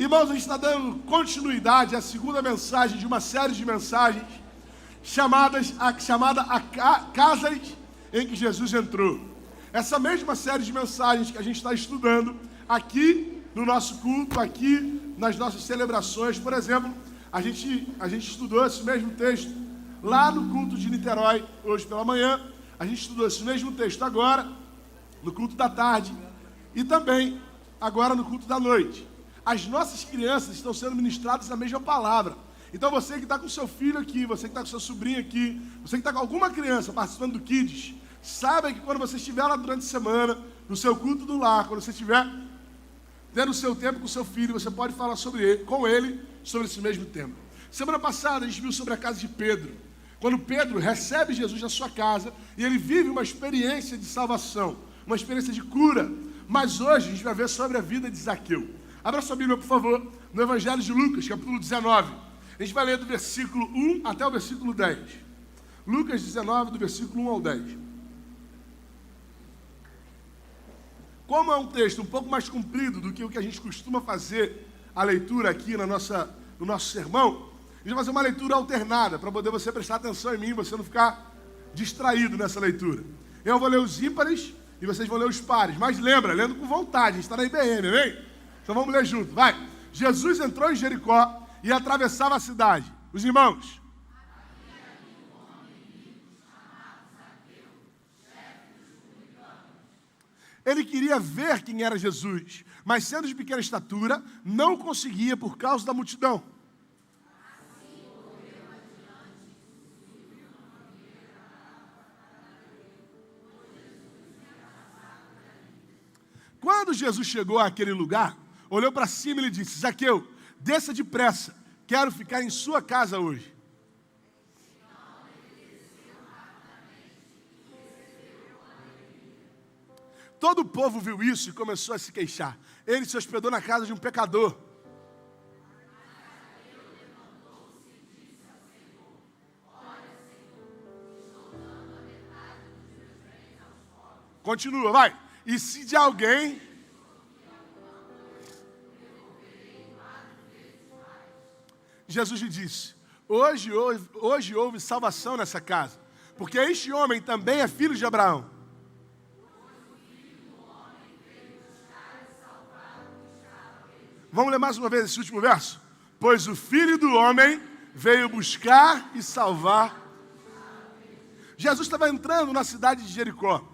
Irmãos, a gente está dando continuidade à segunda mensagem de uma série de mensagens chamada Casas em que Jesus entrou. Essa mesma série de mensagens que a gente está estudando aqui no nosso culto, aqui nas nossas celebrações. Por exemplo, a gente estudou esse mesmo texto lá no culto de Niterói, hoje pela manhã. A gente estudou esse mesmo texto agora, no culto da tarde, e também agora no culto da noite. As nossas crianças estão sendo ministradas na mesma palavra. Então você que está com seu filho aqui, você que está com seu sobrinho aqui, você que está com alguma criança participando do Kids, saiba que quando você estiver lá durante a semana, no seu culto do lar, quando você estiver tendo o seu tempo com o seu filho, você pode falar com ele sobre esse mesmo tema. Semana passada a gente viu sobre a casa de Pedro. Quando Pedro recebe Jesus na sua casa e ele vive uma experiência de salvação, uma experiência de cura. Mas hoje a gente vai ver sobre a vida de Zaqueu. Abra sua Bíblia, por favor, no Evangelho de Lucas, capítulo 19. A gente vai ler do versículo 1 até o versículo 10. Lucas 19, do versículo 1 ao 10. Como é um texto um pouco mais comprido do que o que a gente costuma fazer a leitura aqui no nosso sermão, a gente vai fazer uma leitura alternada, para poder você prestar atenção em mim, você não ficar distraído nessa leitura. Eu vou ler os ímpares e vocês vão ler os pares. Mas lembra, lendo com vontade, a gente está na IBM, amém? Então vamos ler junto, vai. Jesus entrou em Jericó e atravessava a cidade. Os irmãos. Ele queria ver quem era Jesus, mas sendo de pequena estatura, não conseguia por causa da multidão. Quando Jesus chegou àquele lugar, olhou para cima e lhe disse: Zaqueu, desça depressa, quero ficar em sua casa hoje. Todo o povo viu isso e começou a se queixar. Ele se hospedou na casa de um pecador. Continua, vai. E se de alguém... Jesus lhe disse: hoje houve salvação nessa casa, porque este homem também é filho de Abraão. Vamos ler mais uma vez esse último verso? Pois o Filho do Homem veio buscar e salvar. Jesus estava entrando na cidade de Jericó.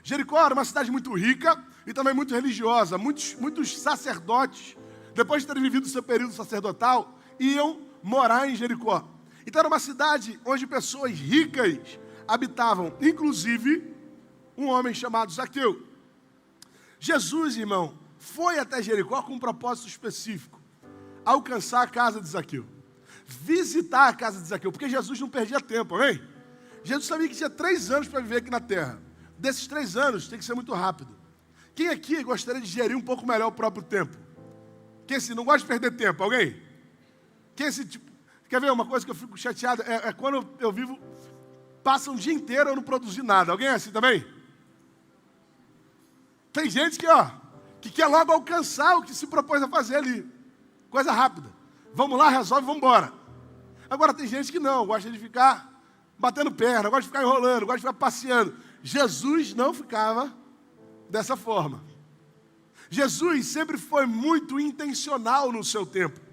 Jericó era uma cidade muito rica e também muito religiosa. Muitos sacerdotes, depois de terem vivido o seu período sacerdotal, iam morar em Jericó. Então era uma cidade onde pessoas ricas habitavam, inclusive um homem chamado Zaqueu. Jesus, irmão, foi até Jericó com um propósito específico: alcançar a casa de Zaqueu, visitar a casa de Zaqueu, porque Jesus não perdia tempo, amém? Jesus sabia que tinha 3 anos para viver aqui na terra. Desses 3 anos tem que ser muito rápido. Quem aqui gostaria de gerir um pouco melhor o próprio tempo? Quem assim, não gosta de perder tempo? Alguém? Quem assim, tipo, quer ver uma coisa que eu fico chateado? É quando eu vivo, passa um dia inteiro eu não produzir nada. Alguém é assim também? Tem gente que quer logo alcançar o que se propôs a fazer ali. Coisa rápida. Vamos lá, resolve, vamos embora. Agora tem gente que não, gosta de ficar batendo perna, gosta de ficar enrolando, gosta de ficar passeando. Jesus não ficava dessa forma. Jesus sempre foi muito intencional no seu tempo.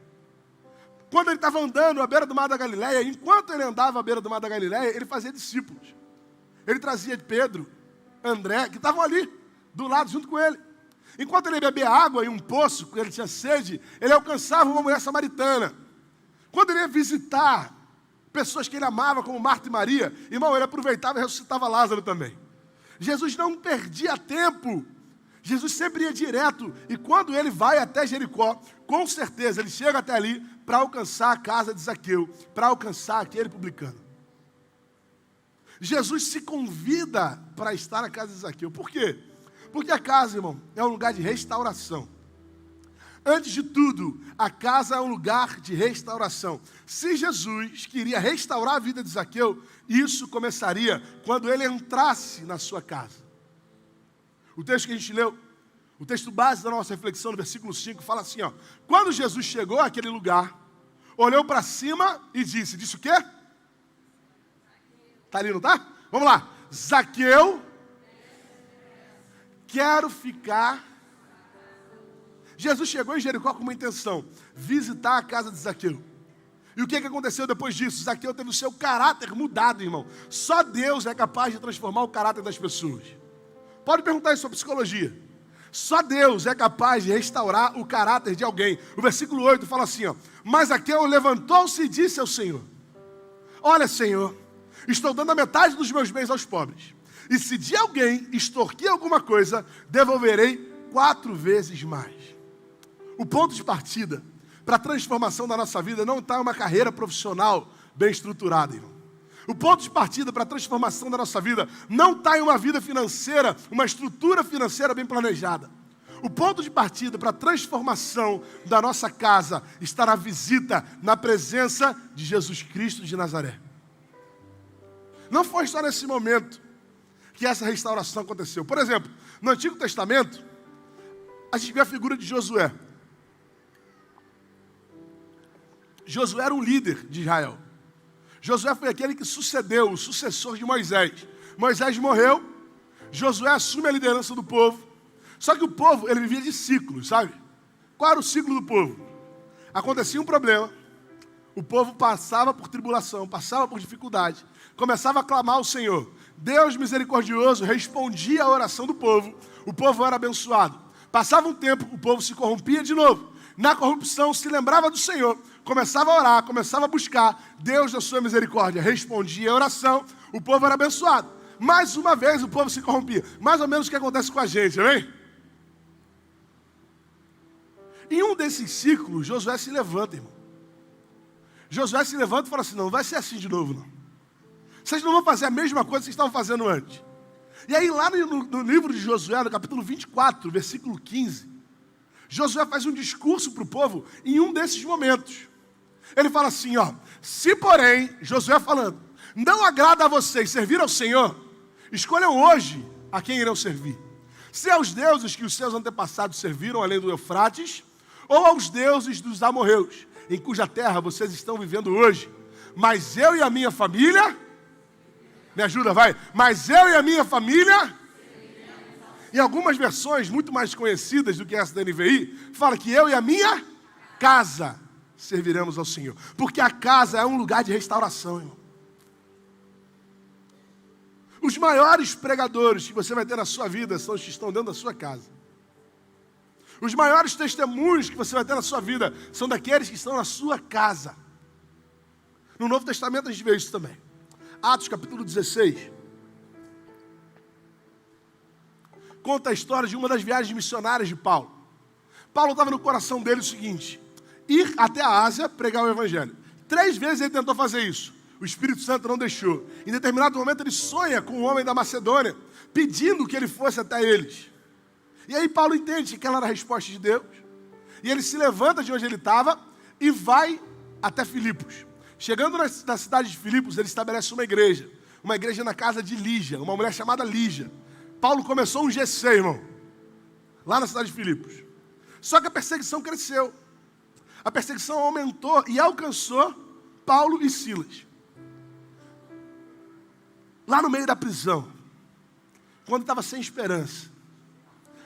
Quando ele estava andando à beira do mar da Galileia, enquanto ele andava à beira do mar da Galileia, ele fazia discípulos. Ele trazia Pedro, André, que estavam ali, do lado, junto com ele. Enquanto ele bebia água em um poço, quando ele tinha sede, ele alcançava uma mulher samaritana. Quando ele ia visitar pessoas que ele amava, como Marta e Maria, irmão, ele aproveitava e ressuscitava Lázaro também. Jesus não perdia tempo. Jesus sempre ia direto. E quando ele vai até Jericó, com certeza ele chega até ali para alcançar a casa de Zaqueu, para alcançar aquele publicano. Jesus se convida para estar na casa de Zaqueu. Por quê? Porque a casa, irmão, é um lugar de restauração. Antes de tudo, a casa é um lugar de restauração. Se Jesus queria restaurar a vida de Zaqueu, isso começaria quando ele entrasse na sua casa. O texto que a gente leu O texto base da nossa reflexão, no versículo 5, fala assim, ó. Quando Jesus chegou àquele lugar, olhou para cima e disse o quê? Tá ali, não tá? Vamos lá. Zaqueu, quero ficar. Jesus chegou em Jericó com uma intenção, visitar a casa de Zaqueu. E o que aconteceu depois disso? Zaqueu teve o seu caráter mudado, irmão. Só Deus é capaz de transformar o caráter das pessoas. Pode perguntar isso sobre psicologia. Só Deus é capaz de restaurar o caráter de alguém. O versículo 8 fala assim, ó. Mas Zaqueu levantou-se e disse ao Senhor: olha, Senhor, estou dando a metade dos meus bens aos pobres. E se de alguém extorquir alguma coisa, devolverei 4 vezes mais. O ponto de partida para a transformação da nossa vida não está em uma carreira profissional bem estruturada, irmão. O ponto de partida para a transformação da nossa vida não está em uma vida financeira, uma estrutura financeira bem planejada. O ponto de partida para a transformação da nossa casa está na visita, na presença de Jesus Cristo de Nazaré. Não foi só nesse momento que essa restauração aconteceu. Por exemplo, no Antigo Testamento, a gente vê a figura de Josué. Josué era um líder de Israel. Josué foi aquele que sucedeu, o sucessor de Moisés. Moisés morreu, Josué assume a liderança do povo. Só que o povo, ele vivia de ciclos, sabe? Qual era o ciclo do povo? Acontecia um problema, o povo passava por tribulação, passava por dificuldade, começava a clamar ao Senhor. Deus misericordioso respondia à oração do povo, o povo era abençoado. Passava um tempo, o povo se corrompia de novo. Na corrupção, se lembrava do Senhor, começava a orar, começava a buscar. Deus, na sua misericórdia, respondia a oração, o povo era abençoado. Mais uma vez, o povo se corrompia. Mais ou menos o que acontece com a gente, amém? Em um desses ciclos, Josué se levanta, irmão. Josué se levanta e fala assim, não vai ser assim de novo, não. Vocês não vão fazer a mesma coisa que vocês estavam fazendo antes. E aí, lá no livro de Josué, no capítulo 24, versículo 15, Josué faz um discurso para o povo em um desses momentos. Ele fala assim, ó, se porém, Josué falando, não agrada a vocês servir ao Senhor, escolham hoje a quem irão servir. Se aos deuses que os seus antepassados serviram além do Eufrates, ou aos deuses dos amorreus, em cuja terra vocês estão vivendo hoje. Mas eu e a minha família, me ajuda, vai. Mas eu e a minha família, em algumas versões muito mais conhecidas do que essa da NVI, fala que eu e a minha casa serviremos ao Senhor. Porque a casa é um lugar de restauração, irmão. Os maiores pregadores que você vai ter na sua vida são os que estão dentro da sua casa. Os maiores testemunhos que você vai ter na sua vida são daqueles que estão na sua casa. No Novo Testamento a gente vê isso também. Atos capítulo 16. Conta a história de uma das viagens missionárias de Paulo. Paulo estava no coração dele o seguinte: ir até a Ásia pregar o Evangelho. 3 vezes ele tentou fazer isso. O Espírito Santo não deixou. Em determinado momento ele sonha com um homem da Macedônia, pedindo que ele fosse até eles. E aí Paulo entende que aquela era a resposta de Deus. E ele se levanta de onde ele estava e vai até Filipos. Chegando na cidade de Filipos, ele estabelece uma igreja na casa de Lígia, uma mulher chamada Lígia. Paulo começou um GC, irmão, lá na cidade de Filipos. Só que a perseguição cresceu. A perseguição aumentou e alcançou Paulo e Silas. Lá no meio da prisão, quando estava sem esperança,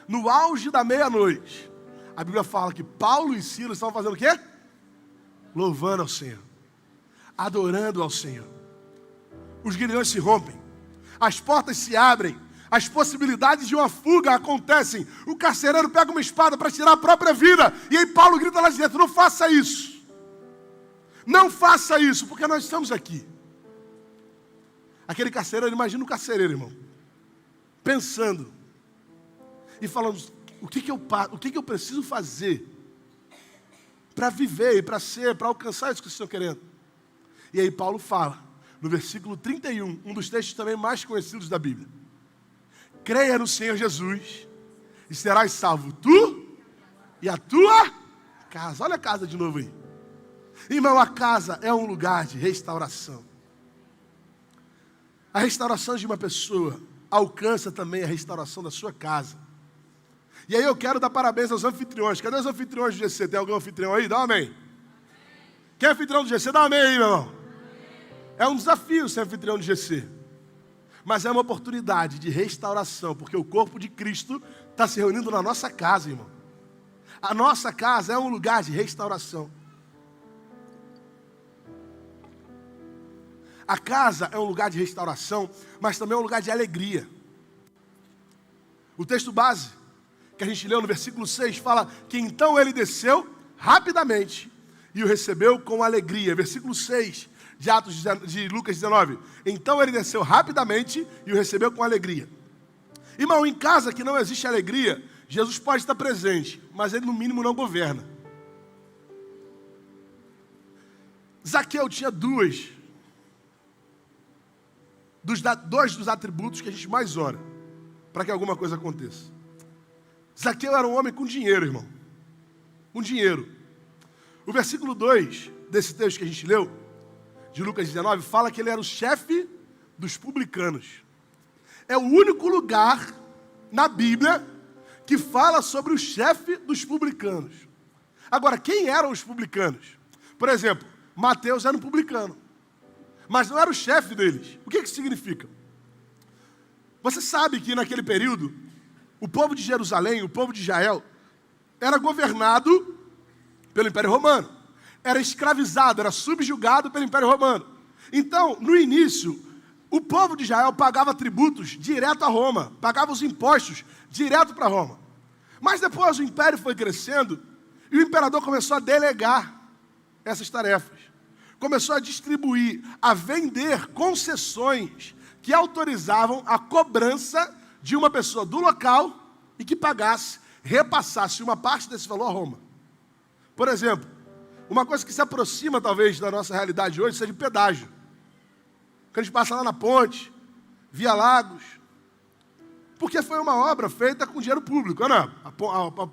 no auge da meia-noite, a Bíblia fala que Paulo e Silas estavam fazendo o quê? Louvando ao Senhor, adorando ao Senhor. Os grilhões se rompem, as portas se abrem, as possibilidades de uma fuga acontecem. O carcereiro pega uma espada para tirar a própria vida. E aí Paulo grita lá de dentro: não faça isso. Não faça isso, porque nós estamos aqui. Aquele carcereiro, imagina o carcereiro, irmão, pensando e falando: o que eu preciso fazer para viver e para ser, para alcançar isso que vocês estão querendo? E aí Paulo fala, no versículo 31, um dos textos também mais conhecidos da Bíblia: creia no Senhor Jesus e serás salvo, tu e a tua casa. Olha a casa de novo aí. Irmão, a casa é um lugar de restauração. A restauração de uma pessoa alcança também a restauração da sua casa. E aí eu quero dar parabéns aos anfitriões. Cadê os anfitriões do GC? Tem algum anfitrião aí? Dá um amém. Quem é anfitrião do GC? Dá um amém aí, meu irmão. É um desafio ser anfitrião do GC. Mas é uma oportunidade de restauração, porque o corpo de Cristo está se reunindo na nossa casa, irmão. A nossa casa é um lugar de restauração. A casa é um lugar de restauração, mas também é um lugar de alegria. O texto base que a gente leu no versículo 6 fala que então ele desceu rapidamente e o recebeu com alegria. Versículo 6 de Lucas 19. Então ele desceu rapidamente e o recebeu com alegria. Irmão, em casa que não existe alegria, Jesus pode estar presente, mas ele no mínimo não governa. Zaqueu tinha dois dos atributos que a gente mais ora para que alguma coisa aconteça. Zaqueu era um homem com dinheiro, irmão. Com dinheiro. O versículo 2 desse texto que a gente leu, de Lucas 19, fala que ele era o chefe dos publicanos. É o único lugar na Bíblia que fala sobre o chefe dos publicanos. Agora, quem eram os publicanos? Por exemplo, Mateus era um publicano, mas não era o chefe deles. O que isso significa? Você sabe que naquele período, o povo de Jerusalém, o povo de Israel, era governado pelo Império Romano. Era escravizado, era subjugado pelo Império Romano. Então, no início, o povo de Israel pagava tributos direto a Roma, pagava os impostos direto para Roma. Mas depois o império foi crescendo e o imperador começou a delegar essas tarefas. Começou a distribuir, a vender concessões que autorizavam a cobrança de uma pessoa do local e que pagasse, repassasse uma parte desse valor a Roma. Por exemplo, uma coisa que se aproxima talvez da nossa realidade hoje seja o pedágio. Quando a gente passa lá na ponte, via Lagos, porque foi uma obra feita com dinheiro público, não é? A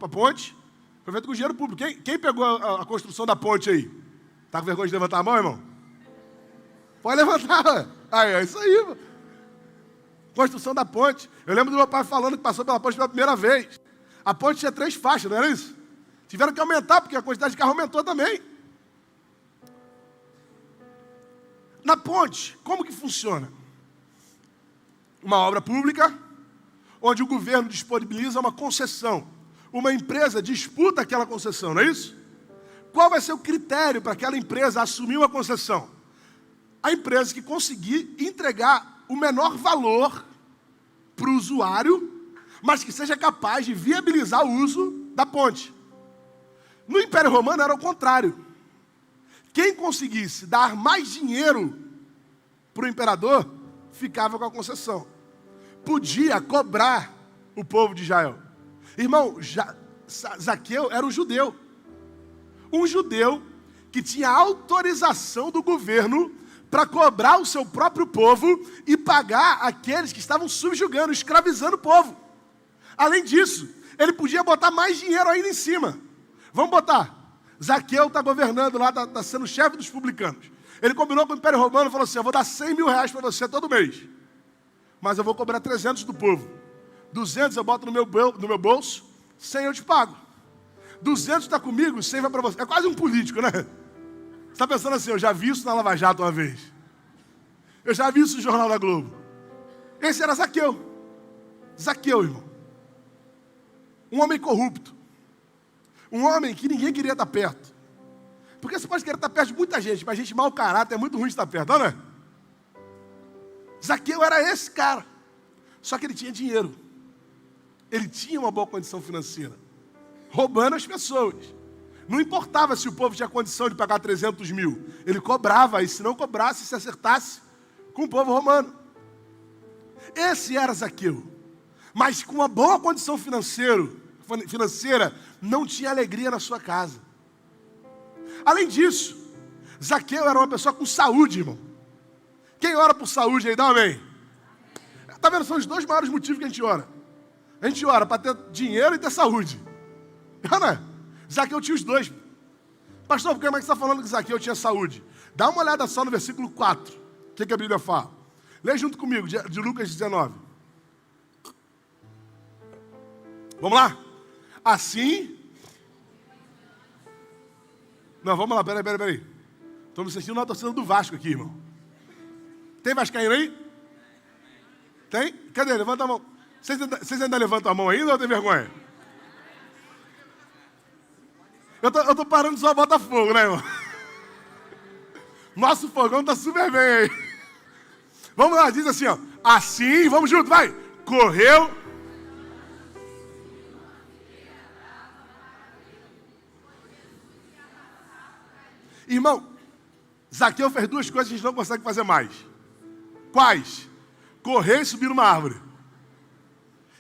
ponte foi feita com dinheiro público. Quem pegou a construção da ponte aí? Está com vergonha de levantar a mão, irmão? Pode levantar. Aí, é isso aí, irmão. Construção da ponte. Eu lembro do meu pai falando que passou pela ponte pela primeira vez. A ponte tinha 3 faixas, não era isso? Tiveram que aumentar, porque a quantidade de carro aumentou também. Na ponte, como que funciona? Uma obra pública, onde o governo disponibiliza uma concessão. Uma empresa disputa aquela concessão, não é isso? Qual vai ser o critério para aquela empresa assumir uma concessão? A empresa que conseguir entregar o menor valor para o usuário, mas que seja capaz de viabilizar o uso da ponte. No Império Romano era o contrário. Quem conseguisse dar mais dinheiro para o imperador, ficava com a concessão. Podia cobrar o povo de Israel. Irmão, Zaqueu era um judeu. Um judeu que tinha autorização do governo para cobrar o seu próprio povo e pagar aqueles que estavam subjugando, escravizando o povo. Além disso, ele podia botar mais dinheiro ainda em cima. Vamos botar. Zaqueu está governando lá, está sendo chefe dos publicanos. Ele combinou com o Império Romano e falou assim: eu vou dar 100 mil reais para você todo mês. Mas eu vou cobrar 300 do povo. 200 eu boto no meu bolso, 100 eu te pago. 200 está comigo, 100 vai para você. É quase um político, né? Você está pensando assim: eu já vi isso na Lava Jato uma vez. Eu já vi isso no Jornal da Globo. Esse era Zaqueu. Zaqueu, irmão. Um homem corrupto. Um homem que ninguém queria estar perto. Porque você pode querer estar perto de muita gente, mas gente mau caráter é muito ruim de estar perto, não é? Zaqueu era esse cara. Só que ele tinha dinheiro. Ele tinha uma boa condição financeira. Roubando as pessoas. Não importava se o povo tinha condição de pagar 300 mil. Ele cobrava, e se não cobrasse, se acertasse com o povo romano. Esse era Zaqueu. Mas com uma boa condição financeira, não tinha alegria na sua casa. Além disso, Zaqueu era uma pessoa com saúde, irmão. Quem ora por saúde aí, dá um amém. Está vendo? São os 2 maiores motivos que a gente ora. A gente ora para ter dinheiro e ter saúde. Não é? Zaqueu tinha os 2. Pastor, por que você está falando que Zaqueu tinha saúde? Dá uma olhada só no versículo 4. O que a Bíblia fala? Lê junto comigo, de Lucas 19. Vamos lá? Assim. Não, vamos lá, peraí. Estou me sentindo na torcida do Vasco aqui, irmão. Tem vascaíno aí? Tem? Cadê? Levanta a mão. Vocês ainda levantam a mão ainda ou tem vergonha? Eu tô parando só Botafogo, né, irmão? Nosso fogão tá super bem aí. Vamos lá, diz assim, ó. Assim, vamos junto, vai. Correu. Irmão, Zaqueu fez duas coisas que a gente não consegue fazer mais. Quais? Correr e subir numa árvore.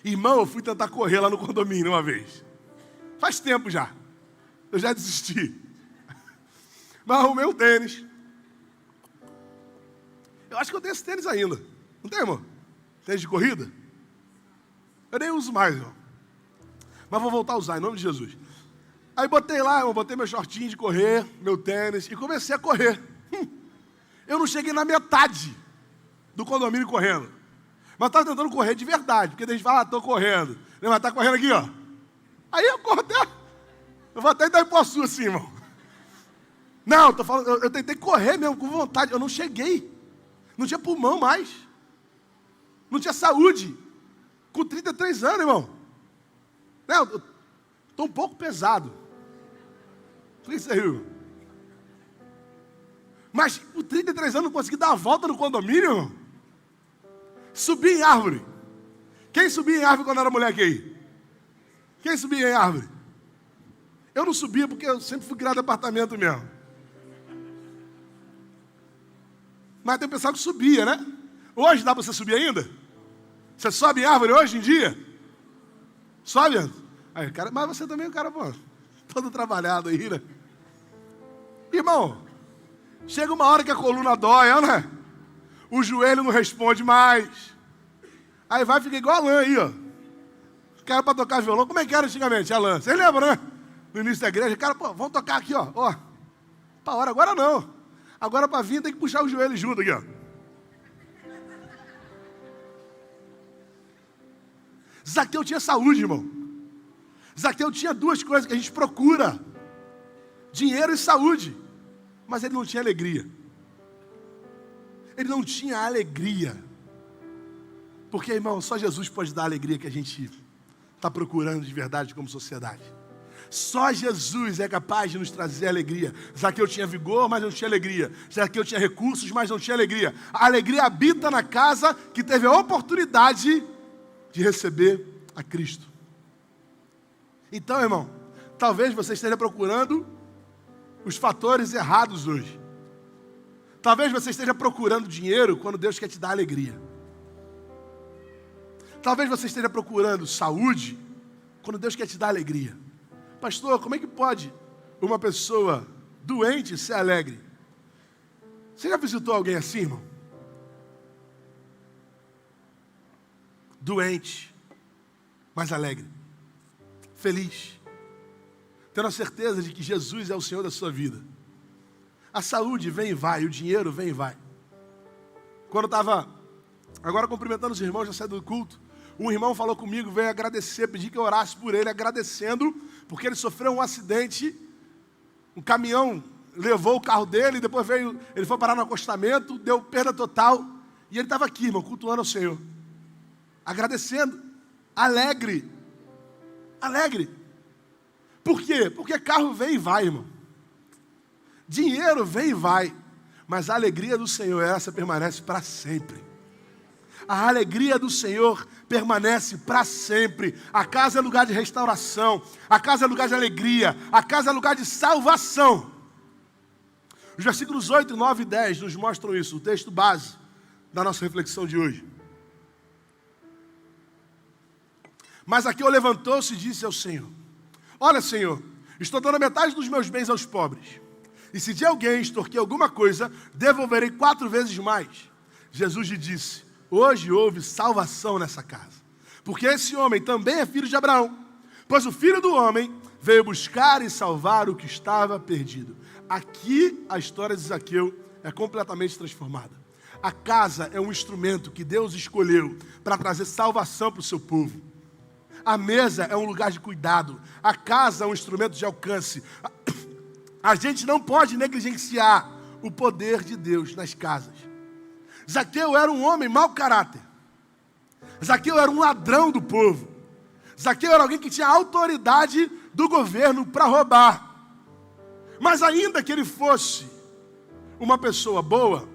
Irmão, eu fui tentar correr lá no condomínio uma vez. Faz tempo já. Eu já desisti. Mas arrumei um tênis. Eu acho que eu tenho esse tênis ainda. Não tem, irmão? Tênis de corrida? Eu nem uso mais, irmão. Mas vou voltar a usar, em nome de Jesus. Aí botei lá, irmão, botei meu shortinho de correr, meu tênis, e comecei a correr. Eu não cheguei na metade do condomínio correndo. Mas estava tentando correr de verdade, porque a gente fala, estou correndo. Mas está correndo aqui, ó. Aí eu corro até... Eu vou até dar Ipuaçu assim, irmão. Não, tô falando, eu tentei correr mesmo, com vontade. Eu não cheguei. Não tinha pulmão mais. Não tinha saúde. Com 33 anos, irmão. Não, eu tô um pouco pesado. Por isso aí, irmão. Mas com 33 anos não consegui dar a volta no condomínio, irmão. Subi em árvore. Quem subia em árvore quando era moleque aí? Quem subia em árvore? Eu não subia porque eu sempre fui criado em apartamento mesmo. Mas tem pessoal que subia, né? Hoje dá para você subir ainda? Você sobe em árvore hoje em dia? Sobe? Aí, cara, mas você também é um cara, pô, todo trabalhado aí, né? Irmão, chega uma hora que a coluna dói, né? O joelho não responde mais. Aí vai ficar igual a Alain aí, ó. Os caras para tocar violão, como é que era antigamente, Alain? Vocês lembram, né? No início da igreja, cara, pô, vamos tocar aqui, ó. Ó, pra hora, agora não. Agora para vir tem que puxar o joelho junto aqui, ó. Zaqueu tinha saúde, irmão. Zaqueu tinha duas coisas que a gente procura: dinheiro e saúde. Mas ele não tinha alegria. Ele não tinha alegria. Porque, irmão, só Jesus pode dar a alegria que a gente está procurando de verdade como sociedade. Só Jesus é capaz de nos trazer alegria. Zaqueu tinha vigor, mas não tinha alegria. Zaqueu tinha recursos, mas não tinha alegria. A alegria habita na casa que teve a oportunidade de receber a Cristo. Então, irmão, talvez você esteja procurando os fatores errados hoje. Talvez você esteja procurando dinheiro quando Deus quer te dar alegria. Talvez você esteja procurando saúde quando Deus quer te dar alegria. Pastor, como é que pode uma pessoa doente ser alegre? Você já visitou alguém assim, irmão? Doente, mas alegre, feliz, tendo a certeza de que Jesus é o Senhor da sua vida. A saúde vem e vai, o dinheiro vem e vai. Quando eu estava agora cumprimentando os irmãos, já saí do culto, um irmão falou comigo, veio agradecer, pedir que eu orasse por ele, agradecendo, porque ele sofreu um acidente, um caminhão levou o carro dele, depois ele foi parar no acostamento, deu perda total, e ele estava aqui, irmão, cultuando ao Senhor, agradecendo, alegre. Por quê? Porque carro vem e vai, irmão. Dinheiro vem e vai, mas a alegria do Senhor, essa permanece para sempre. A alegria do Senhor permanece para sempre. A casa é lugar de restauração. A casa é lugar de alegria. A casa é lugar de salvação. Os versículos 8, 9 e 10 nos mostram isso. O texto base da nossa reflexão de hoje. Mas Zaqueu levantou-se e disse ao Senhor: olha, Senhor, estou dando a metade dos meus bens aos pobres. E se de alguém extorquir alguma coisa, devolverei 4 vezes mais. Jesus lhe disse: hoje houve salvação nessa casa, porque esse homem também é filho de Abraão, pois o Filho do Homem veio buscar e salvar o que estava perdido. Aqui a história de Zaqueu é completamente transformada. A casa é um instrumento que Deus escolheu para trazer salvação para o seu povo. A mesa é um lugar de cuidado. A casa é um instrumento de alcance. A gente não pode negligenciar o poder de Deus nas casas. Zaqueu era um homem mau caráter. Zaqueu era um ladrão do povo. Zaqueu era alguém que tinha autoridade do governo para roubar. Mas ainda que ele fosse uma pessoa boa,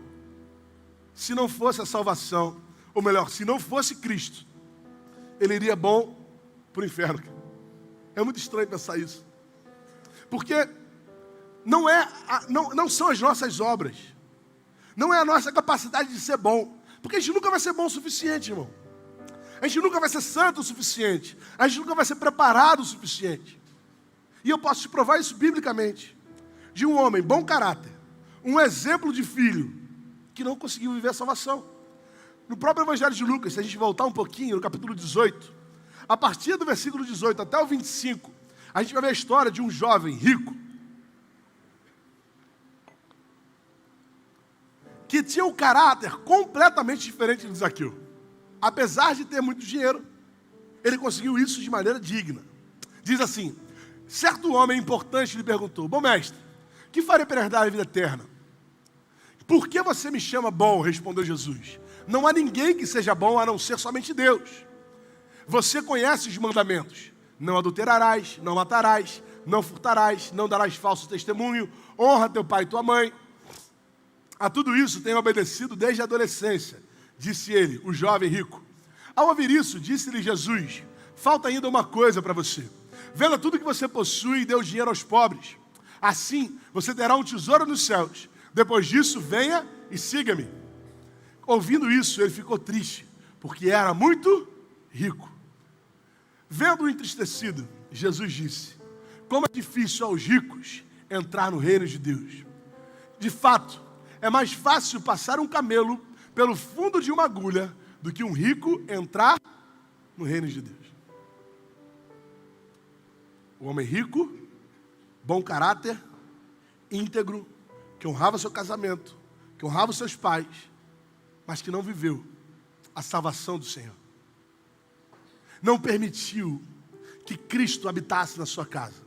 se não fosse a salvação, ou melhor, se não fosse Cristo, ele iria bom para o inferno. É muito estranho pensar isso. Porque não são as nossas obras. Não é a nossa capacidade de ser bom. Porque a gente nunca vai ser bom o suficiente, irmão. A gente nunca vai ser santo o suficiente. A gente nunca vai ser preparado o suficiente. E eu posso te provar isso biblicamente. De um homem bom caráter, um exemplo de filho, que não conseguiu viver a salvação. No próprio Evangelho de Lucas, se a gente voltar um pouquinho, no capítulo 18, a partir do versículo 18 até o 25, a gente vai ver a história de um jovem rico, que tinha um caráter completamente diferente de Zaqueu. Apesar de ter muito dinheiro, ele conseguiu isso de maneira digna. Diz assim: certo homem importante lhe perguntou: bom mestre, que farei para herdar a vida eterna? Por que você me chama bom? Respondeu Jesus. Não há ninguém que seja bom a não ser somente Deus. Você conhece os mandamentos: não adulterarás, não matarás, não furtarás, não darás falso testemunho, honra teu pai e tua mãe. A tudo isso tenho obedecido desde a adolescência, disse ele, o jovem rico. Ao ouvir isso, disse-lhe Jesus: falta ainda uma coisa para você. Venda tudo que você possui e dê o dinheiro aos pobres. Assim, você terá um tesouro nos céus. Depois disso, venha e siga-me. Ouvindo isso, ele ficou triste, porque era muito rico. Vendo-o entristecido, Jesus disse: como é difícil aos ricos entrar no reino de Deus. De fato, é mais fácil passar um camelo pelo fundo de uma agulha do que um rico entrar no reino de Deus. O homem rico, bom caráter, íntegro, que honrava seu casamento, que honrava os seus pais, mas que não viveu a salvação do Senhor. Não permitiu que Cristo habitasse na sua casa.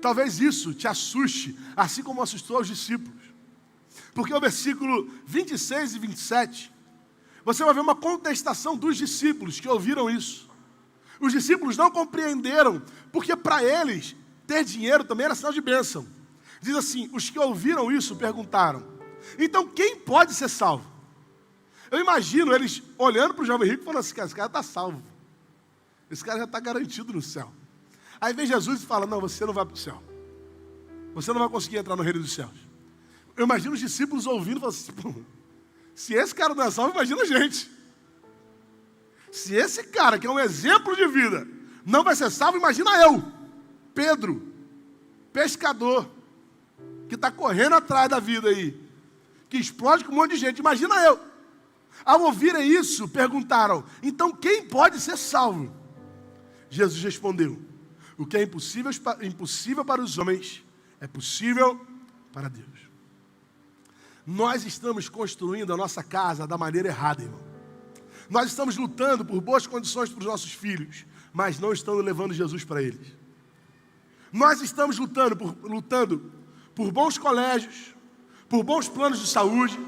Talvez isso te assuste, assim como assustou os discípulos. Porque o versículo 26 e 27, você vai ver uma contestação dos discípulos que ouviram isso. Os discípulos não compreenderam, porque para eles, ter dinheiro também era sinal de bênção. Diz assim: os que ouviram isso perguntaram: então quem pode ser salvo? Eu imagino eles olhando para o jovem rico e falando assim: esse cara está salvo. Esse cara já está garantido no céu. Aí vem Jesus e fala: não, você não vai para o céu. Você não vai conseguir entrar no reino dos céus. Eu imagino os discípulos ouvindo e falando assim: se esse cara não é salvo, imagina a gente. Se esse cara, que é um exemplo de vida, não vai ser salvo, imagina eu, Pedro, pescador, que está correndo atrás da vida aí, que explode com um monte de gente, imagina eu. Ao ouvirem isso, perguntaram: então quem pode ser salvo? Jesus respondeu: o que é impossível para os homens, é possível para Deus. Nós estamos construindo a nossa casa da maneira errada, irmão. Nós estamos lutando por boas condições para os nossos filhos, mas não estamos levando Jesus para eles. Nós estamos lutando por bons colégios, por bons planos de saúde,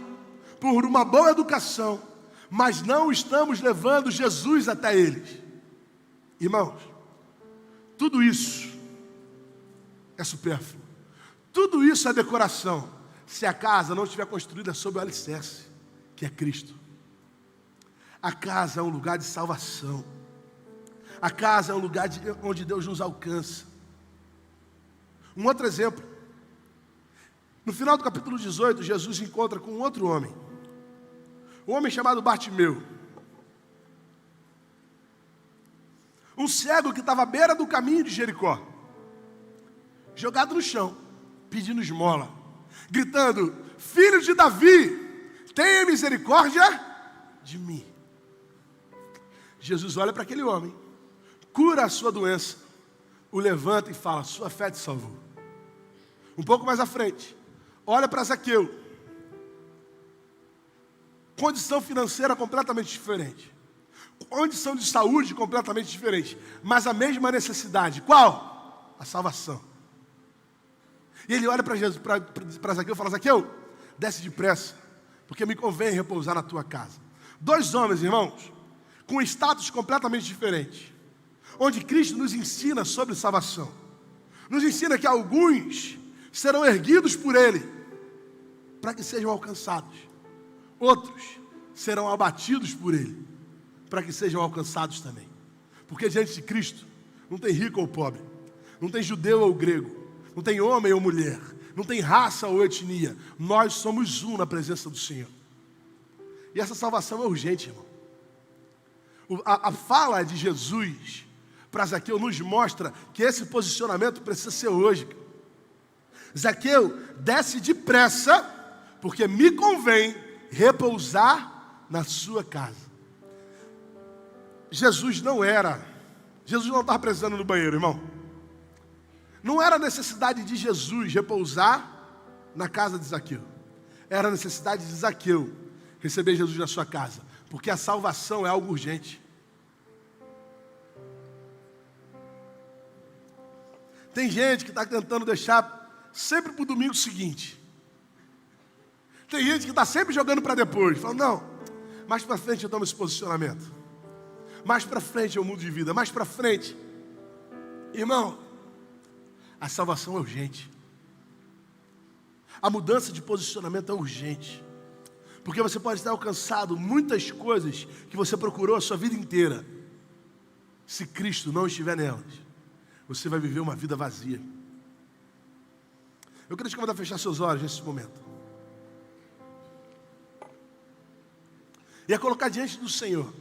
por uma boa educação, mas não estamos levando Jesus até eles. Irmãos, tudo isso é supérfluo. Tudo isso é decoração, se a casa não estiver construída sob o alicerce, que é Cristo. A casa é um lugar de salvação. A casa é um lugar onde Deus nos alcança. Um outro exemplo. No final do capítulo 18, Jesus encontra com um outro homem. Um homem chamado Bartimeu. Um cego que estava à beira do caminho de Jericó. Jogado no chão, pedindo esmola. Gritando: filho de Davi, tenha misericórdia de mim. Jesus olha para aquele homem, cura a sua doença, o levanta e fala: sua fé te salvou. Um pouco mais à frente, olha para Zaqueu, condição financeira completamente diferente. condição de saúde completamente diferente, mas a mesma necessidade. Qual? A salvação. E ele olha para Jesus, para Zaqueu e fala: Zaqueu, desce depressa, porque me convém repousar na tua casa. Dois homens, irmãos, com status completamente diferente, onde Cristo nos ensina sobre salvação. Nos ensina que alguns serão erguidos por Ele, para que sejam alcançados. Outros serão abatidos por Ele, para que sejam alcançados também. Porque diante de Cristo, não tem rico ou pobre, não tem judeu ou grego, não tem homem ou mulher, não tem raça ou etnia. Nós somos um na presença do Senhor. E essa salvação é urgente, irmão. A fala de Jesus para Zaqueu nos mostra que esse posicionamento precisa ser hoje. Zaqueu, desce depressa, porque me convém repousar na sua casa. Jesus não estava precisando no banheiro, irmão. Não era necessidade de Jesus repousar na casa de Zaqueu. Era necessidade de Zaqueu receber Jesus na sua casa, porque a salvação é algo urgente. Tem gente que está tentando deixar sempre para o domingo seguinte. Tem gente que está sempre jogando para depois, falando: não, mais para frente eu tomo esse posicionamento, mais para frente eu mudo de vida, mais para frente. Irmão, a salvação é urgente. A mudança de posicionamento é urgente. Porque você pode ter alcançado muitas coisas que você procurou a sua vida inteira. Se Cristo não estiver nelas, você vai viver uma vida vazia. Eu queria te convidar a fechar seus olhos nesse momento. E a colocar diante do Senhor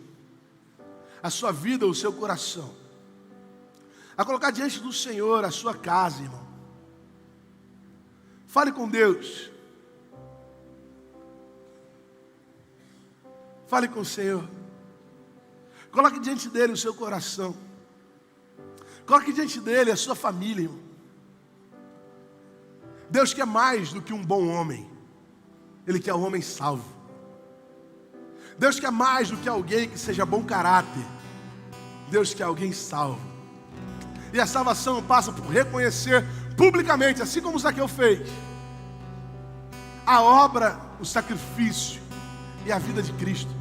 a sua vida, o seu coração. A colocar diante do Senhor a sua casa, irmão. Fale com Deus. Fale com o Senhor. Coloque diante dele o seu coração. Coloque diante dele a sua família, irmão. Deus quer mais do que um bom homem. Ele quer um homem salvo. Deus quer mais do que alguém que seja bom caráter. Deus quer alguém salvo. E a salvação passa por reconhecer publicamente, assim como Zaqueu fez, a obra, o sacrifício e a vida de Cristo.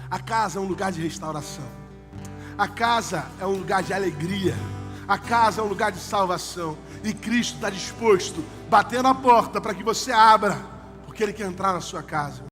A casa é um lugar de restauração. A casa é um lugar de alegria. A casa é um lugar de salvação. E Cristo está disposto, batendo a porta para que você abra, porque Ele quer entrar na sua casa.